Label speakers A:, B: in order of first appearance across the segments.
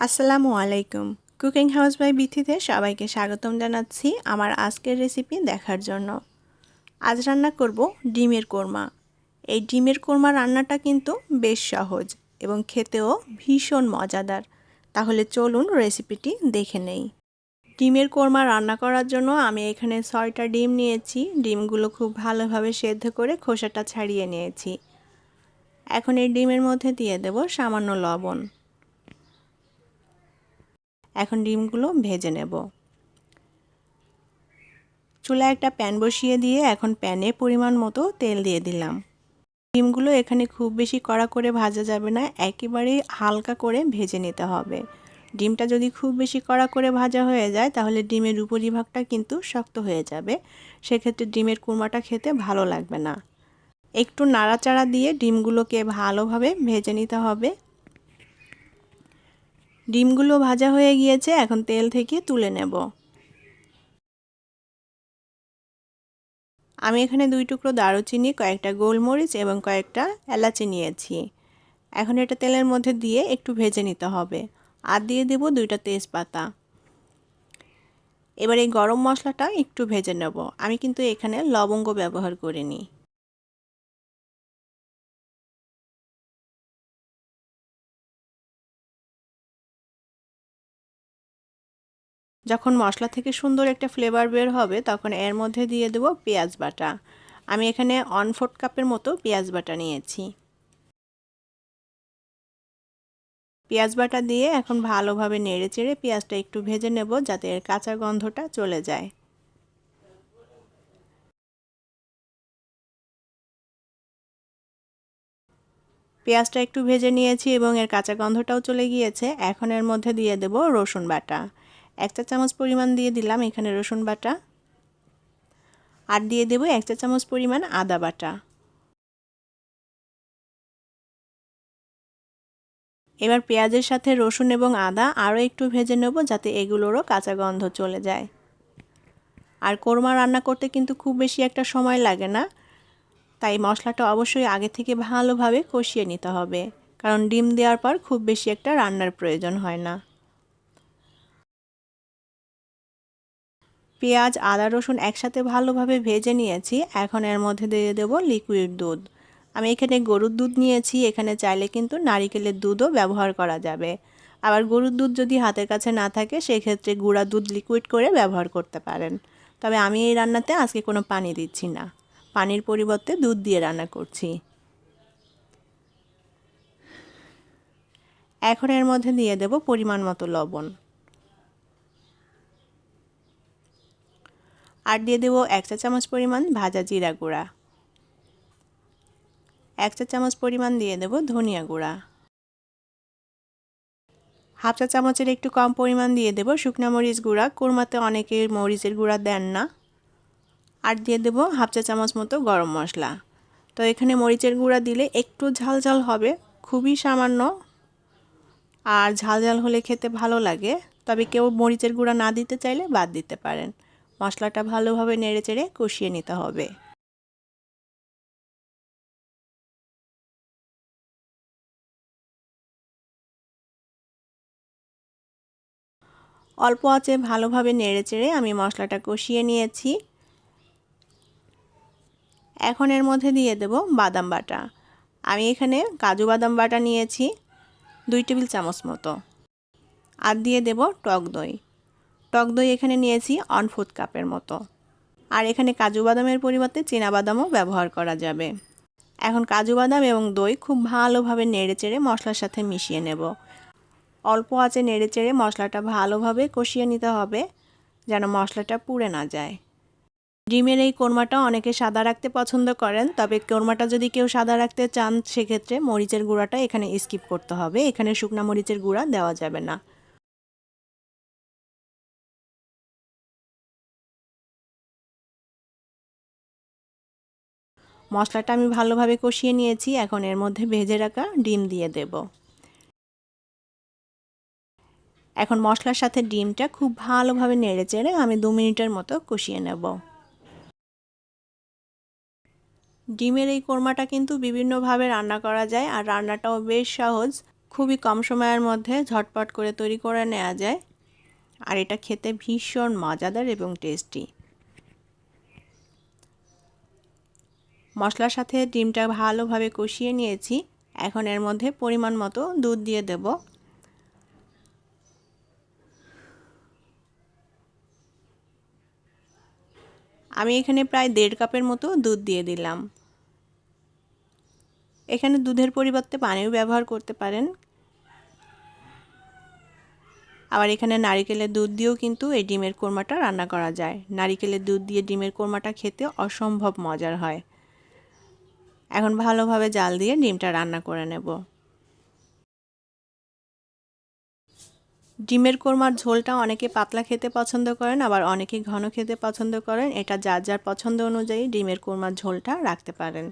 A: আসসালামু আলাইকুম। Cooking house by বিথিতে সবাইকে স্বাগতম জানাচ্ছি আমার আজকের রেসিপি দেখার জন্য। আজ রান্না করব ডিমের কোরমা। এই ডিমের কোরমা রান্নাটা কিন্তু বেশ সহজ এবং খেতেও ভীষণ মজাদার। তাহলে চলুন রেসিপিটি দেখে নেই। ডিমের কোরমা রান্না করার জন্য আমি এখানে 6টা ডিম নিয়েছি। ডিমগুলো খুব ভালোভাবে সেদ্ধ করে খোসাটা ছাড়িয়ে নিয়েছি। এখন এই ডিমের মধ্যে দিয়ে দেব সামান্য লবণ। এখন ডিমগুলো ভেজে নেব। চুলায় একটা প্যান বসিয়ে দিয়ে এখন প্যানে পরিমাণ মতো তেল দিয়ে দিলাম। ডিমগুলো এখানে খুব বেশি কড়া করে ভাজা যাবে না, একেবারে হালকা করে ভেজে নিতে হবে। ডিমটা যদি খুব বেশি কড়া করে ভাজা হয়ে যায় তাহলে ডিমের উপরিভাগটা কিন্তু শক্ত হয়ে যাবে, সেক্ষেত্রে ডিমের কুরমাটা খেতে ভালো লাগবে না। একটু নাড়াচাড়া দিয়ে ডিমগুলোকে ভালোভাবে ভেজে নিতে হবে। ডিমগুলো ভাজা হয়ে গিয়েছে, এখন তেল থেকে তুলে নেব। আমি এখানে 2 টুকরো দারুচিনি, কয়েকটা গোলমরিচ এবং কয়েকটা এলাচি নিয়েছি। এখন এটা তেলের মধ্যে দিয়ে একটু ভেজে নিতে হবে। আর দিয়ে দেব 2টা তেজপাতা। এবার এই গরম মশলাটা একটু ভেজে নেব। আমি কিন্তু এখানে লবঙ্গ ব্যবহার করিনি। যখন মশলা থেকে সুন্দর একটা ফ্লেভার বের হবে তখন এর মধ্যে দিয়ে দেব পেঁয়াজ বাটা। আমি এখানে 1/4 কাপের মতো পেঁয়াজ বাটা নিয়েছি। পেঁয়াজ বাটা দিয়ে এখন ভালোভাবে নেড়েচেড়ে পেঁয়াজটা একটু ভেজে নেব যাতে এর কাঁচা গন্ধটা চলে যায়। পেঁয়াজটা একটু ভেজে নিয়েছি এবং এর কাঁচা গন্ধটাও চলে গিয়েছে। এখন এর মধ্যে দিয়ে দেব রসুন বাটা। 1 চা চামচ পরিমাণ দিয়ে দিলাম এখানে রসুন বাটা। আর দিয়ে দেব 1 চা চামচ পরিমাণ আদা বাটা। এবার পেঁয়াজের সাথে রসুন এবং আদা আরও একটু ভেজে নেব যাতে এগুলোরও কাঁচা গন্ধ চলে যায়। আর কোরমা রান্না করতে কিন্তু খুব বেশি একটা সময় লাগে না, তাই মশলাটা অবশ্যই আগে থেকে ভালোভাবে কষিয়ে নিতে হবে, কারণ ডিম দেওয়ার পর খুব বেশি একটা রান্নার প্রয়োজন হয় না। পেঁয়াজ, আদা, রসুন একসাথে ভালোভাবে ভেজে নিয়েছি। এখন এর মধ্যে দিয়ে দেব লিকুইড দুধ। আমি এখানে গরুর দুধ নিয়েছি, এখানে চাইলে কিন্তু নারিকেলের দুধও ব্যবহার করা যাবে। আবার গরুর দুধ যদি হাতের কাছে না থাকে সেক্ষেত্রে গুঁড়া দুধ লিকুইড করে ব্যবহার করতে পারেন। তবে আমি এই রান্নাতে আজকে কোনো পানি দিচ্ছি না, পানির পরিবর্তে দুধ দিয়ে রান্না করছি। এখন এর মধ্যে দিয়ে দেব পরিমাণ মতো লবণ। আর দিয়ে দেব 1 চা চামচ পরিমাণ ভাজা জিরা গুঁড়া। 1 চা চামচ পরিমাণ দিয়ে দেব ধনিয়া গুঁড়া। হাফ চা চামচের একটু কম পরিমাণ দিয়ে দেব শুকনো মরিচ গুঁড়া। কোরমাতে অনেকে মরিচের গুঁড়া দেন না। আর দিয়ে দেব হাফ চা চামচ মতো গরম মশলা। তো এখানে মরিচের গুঁড়া দিলে একটু ঝাল ঝাল হবে, খুবই সামান্য। আর ঝাল ঝাল হলে খেতে ভালো লাগে, তবে কেউ মরিচের গুঁড়া না দিতে চাইলে বাদ দিতে পারেন। মশলাটা ভালোভাবে নেড়েচেড়ে কষিয়ে নিতে হবে। অল্প আঁচে ভালোভাবে নেড়েচেড়ে আমি মশলাটা কষিয়ে নিয়েছি। এখন এর মধ্যে দিয়ে দেব বাদাম বাটা। আমি এখানে কাজু বাদাম বাটা নিয়েছি 2 টেবিল চামচ মতো। আর দিয়ে দেব টক দই। টক দই এখানে নিয়েছি 1/4 কাপের মতো। আর এখানে কাজু বাদামের পরিবর্তে চীনা বাদামও ব্যবহার করা যাবে। এখন কাজু বাদাম এবং দই খুব ভালোভাবে নেড়েচেড়ে মশলার সাথে মিশিয়ে নেব। অল্প আঁচে নেড়েচেড়ে মশলাটা ভালোভাবে কষিয়ে নিতে হবে যেন মশলাটা পুড়ে না যায়। ডিমের এই কোরমাটা অনেকে সাদা রাখতে পছন্দ করেন, তবে কোরমাটা যদি কেউ সাদা রাখতে চান সেক্ষেত্রে মরিচের গুঁড়াটা এখানে স্কিপ করতে হবে। এখানে শুকনা মরিচের গুঁড়া দেওয়া যাবে না। মশলাটা আমি ভালোভাবে কষিয়ে নিয়েছি। এখন এর মধ্যে ভেজে রাখা ডিম দিয়ে দেব। এখন মশলার সাথে ডিমটা খুব ভালোভাবে নেড়েচেড়ে আমি 2 মিনিটের মতো কষিয়ে নেব। ডিমের এই কোরমাটা কিন্তু বিভিন্নভাবে রান্না করা যায় আর রান্নাটাও বেশ সহজ। খুবই কম সময়ের মধ্যে ঝটপট করে তৈরি করে নেওয়া যায় আর এটা খেতে ভীষণ মজাদার এবং টেস্টি। মশলার সাথে ডিমটা ভালোভাবে কষিয়ে নিয়েছি। এখন এর মধ্যে পরিমাণ মতো দুধ দিয়ে দেব। আমি এখানে প্রায় 1.5 কাপের মতো দুধ দিয়ে দিলাম। এখানে দুধের পরিবর্তে পানিও ব্যবহার করতে পারেন। আবার এখানে নারিকেলের দুধ দিয়েও কিন্তু এই ডিমের কোরমাটা রান্না করা যায়। নারিকেলের দুধ দিয়ে ডিমের কোরমাটা খেতে অসম্ভব মজার হয়। এখন ভালোভাবে জাল দিয়ে ডিমটা রান্না করে নেব। ডিমের কোরমার ঝোলটা অনেকে পাতলা খেতে পছন্দ করেন, আবার অনেকে ঘন খেতে পছন্দ করেন। এটা যার যার পছন্দ অনুযায়ী ডিমের কোরমার ঝোলটা রাখতে পারেন।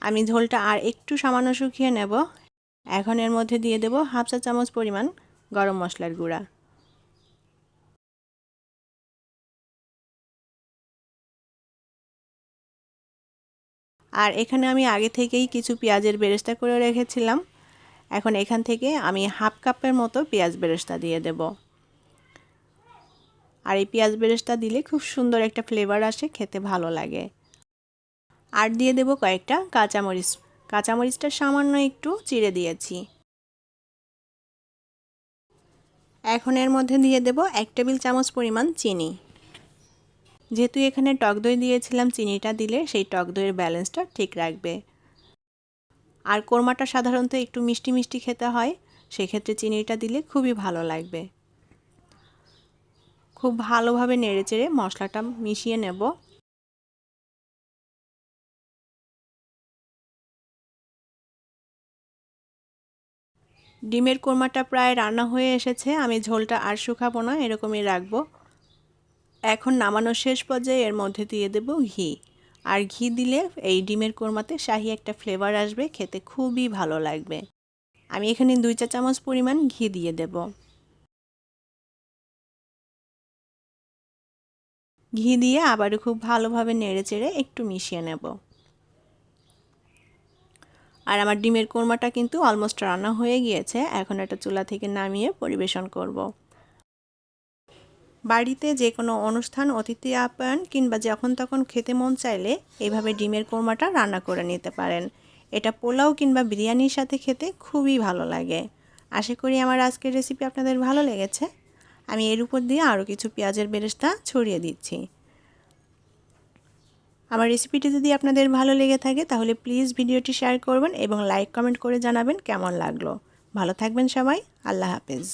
A: আমি ঝোলটা আর একটু সামান্য শুকিয়ে নেব। এখন এর মধ্যে দিয়ে দেব 1/2 চা চামচ পরিমাণ গরম মশলার গুঁড়া। আর এখানে আমি আগে থেকেই কিছু পেঁয়াজের বেরেস্তা করে রেখেছিলাম। এখন এখান থেকে আমি 1/2 কাপের মতো পেঁয়াজ বেরেস্তা দিয়ে দেব। আর এই পেঁয়াজ বেরেস্তা দিলে খুব সুন্দর একটা ফ্লেভার আসে, খেতে ভালো লাগে। আর দিয়ে দেব কয়েকটা কাঁচামরিচ। কাঁচামরিচটা সামান্য একটু চিড়ে দিয়েছি। এখন এর মধ্যে দিয়ে দেব 1 টেবিল চামচ পরিমাণ চিনি। যেহেতু এখানে টক দই দিয়েছিলাম, চিনিটা দিলে সেই টক দইয়ের ব্যালেন্সটা ঠিক রাখবে। আর কোরমাটা সাধারণত একটু মিষ্টি মিষ্টি খেতে হয়, সেক্ষেত্রে চিনিটা দিলে খুবই ভালো লাগবে। খুব ভালোভাবে নেড়েচেড়ে মশলাটা মিশিয়ে নেব। ডিমের কোরমাটা প্রায় রান্না হয়ে এসেছে। আমি ঝোলটা আর শুকাবো না, এরকমই রাখবো। এখন নামানোর শেষ পর্যায়ে এর মধ্যে দিয়ে দেব ঘি। আর ঘি দিলে এই ডিমের কোরমাতে শাহি একটা ফ্লেভার আসবে, খেতে খুবই ভালো লাগবে। আমি এখানে 2 চা চামচ পরিমাণ ঘি দিয়ে দেব। ঘি দিয়ে আবারও খুব ভালোভাবে নেড়েচেড়ে একটু মিশিয়ে নেব। আর আমার ডিমের কোরমাটা কিন্তু অলমোস্ট রান্না হয়ে গিয়েছে। এখন এটা চুলা থেকে নামিয়ে পরিবেশন করব। বাড়িতে যে কোনো অনুষ্ঠান, অতিথি আপ্যায়ন কিংবা যখন তখন খেতে মন চাইলে এইভাবে ডিমের কোরমাটা রান্না করে নিতে পারেন। এটা পোলাও কিংবা বিরিয়ানির সাথে খেতে খুবই ভালো লাগে। আশা করি আমার আজকের রেসিপি আপনাদের ভালো লেগেছে। আমি এর উপর দিয়ে আরও কিছু পেঁয়াজের বেরেস্তা ছড়িয়ে দিচ্ছি। আমার রেসিপিটি যদি আপনাদের ভালো লেগে থাকে তাহলে প্লিজ ভিডিওটি শেয়ার করবেন এবং লাইক কমেন্ট করে জানাবেন কেমন লাগলো। ভালো থাকবেন সবাই। আল্লাহ হাফেজ।